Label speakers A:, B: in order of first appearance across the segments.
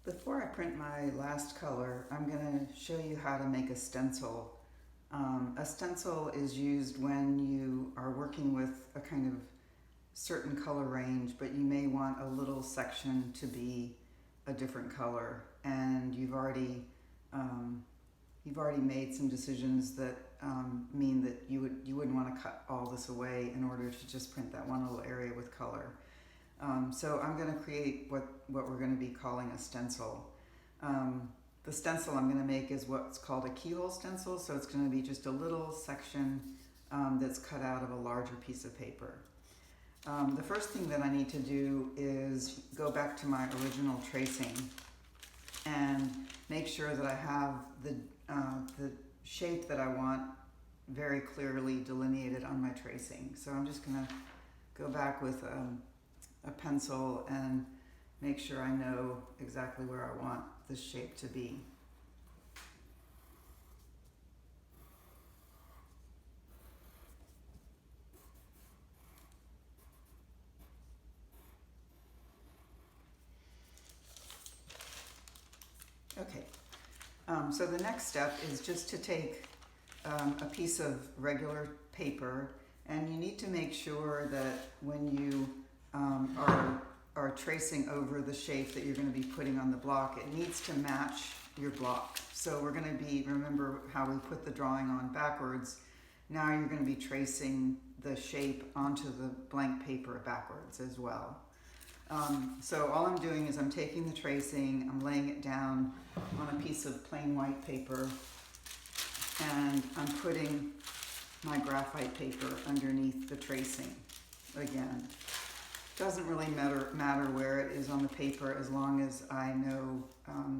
A: Before I print my last color, I'm going to show you how to make a stencil. A stencil is used when you are working with a kind of certain color range, but you may want a little section to be a different color, and you've already made some decisions that mean that you wouldn't want to cut all this away in order to just print that one little area with color. So I'm going to create what we're going to be calling a stencil. The stencil I'm going to make is what's called a keyhole stencil, so it's going to be just a little section that's cut out of a larger piece of paper. The first thing that I need to do is go back to my original tracing and make sure that I have the shape that I want very clearly delineated on my tracing. So I'm just going to go back with a pencil and make sure I know exactly where I want this shape to be. Okay, so the next step is just to take a piece of regular paper, and you need to make sure that when you are tracing over the shape that you're going to be putting on the block, it needs to match your block. So we're going to be, remember how we put the drawing on backwards, now you're going to be tracing the shape onto the blank paper backwards as well. So all I'm doing is I'm taking the tracing, I'm laying it down on a piece of plain white paper, and I'm putting my graphite paper underneath the tracing again. Doesn't really matter where it is on the paper, as long as I know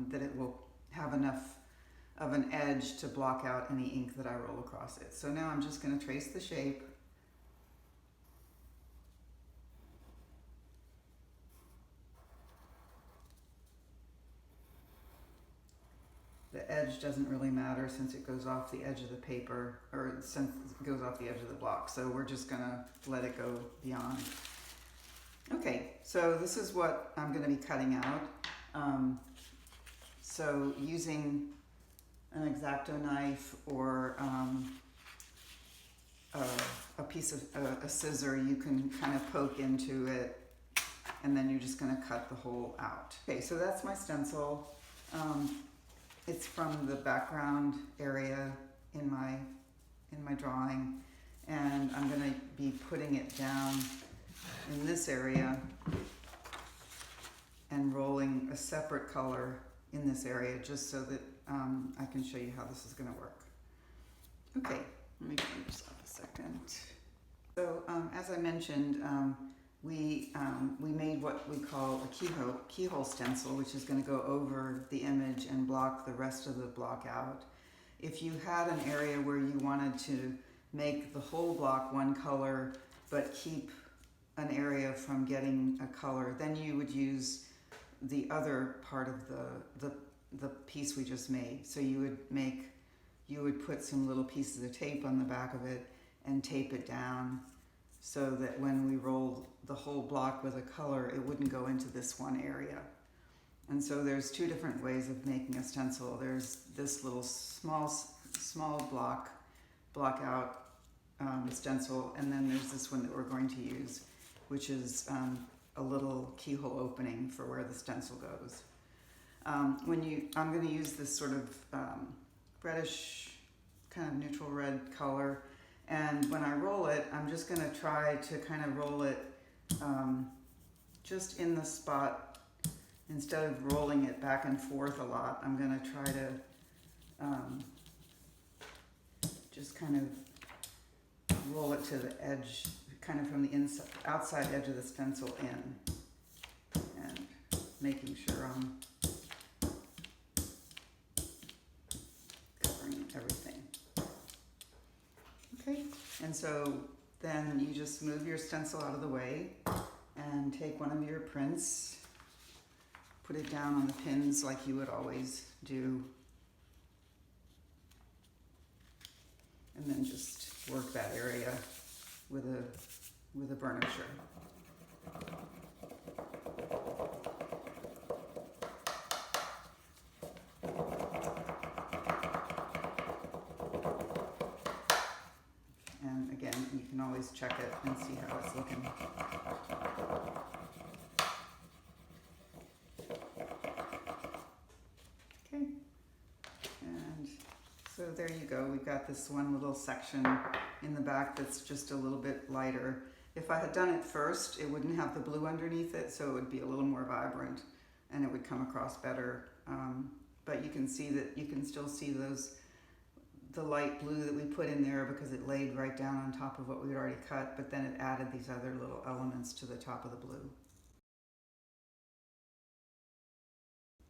A: that it will have enough of an edge to block out any ink that I roll across it. So now I'm just going to trace the shape. The edge doesn't really matter since it goes off the edge of the paper, or since it goes off the edge of the block. So we're just going to let it go beyond. Okay, so this is what I'm going to be cutting out. So using an X-Acto knife or a piece of a scissor, you can kind of poke into it, and then you're just going to cut the hole out. Okay, so that's my stencil. It's from the background area in my drawing, and I'm going to be putting it down in this area and rolling a separate color in this area, just so that I can show you how this is going to work. Okay, let me turn this off a second. So as I mentioned, we made what we call a keyhole stencil, which is going to go over the image and block the rest of the block out. If you had an area where you wanted to make the whole block one color but keep an area from getting a color, then you would use the other part of the piece we just made. So you would put some little pieces of tape on the back of it and tape it down so that when we rolled the whole block with a color, it wouldn't go into this one area. And so there's two different ways of making a stencil. There's this little small block out stencil, and then there's this one that we're going to use, which is a little keyhole opening for where the stencil goes. I'm going to use this sort of reddish, kind of neutral red color, and when I roll it, I'm just going to try to kind of roll it just in the spot. Instead of rolling it back and forth a lot, I'm going to try to just kind of roll it to the edge, kind of from the outside edge of the stencil in, and making sure I'm covering everything. Okay, and so then you just move your stencil out of the way and take one of your prints, put it down on the pins like you would always do, and then just work that area with a burnisher. And again, you can always check it and see how it's looking. Okay, and so there you go. We've got this one little section in the back that's just a little bit lighter. If I had done it first, it wouldn't have the blue underneath it, so it would be a little more vibrant and it would come across better. But you can see that you can still see the light blue that we put in there because it laid right down on top of what we had already cut, but then it added these other little elements to the top of the blue.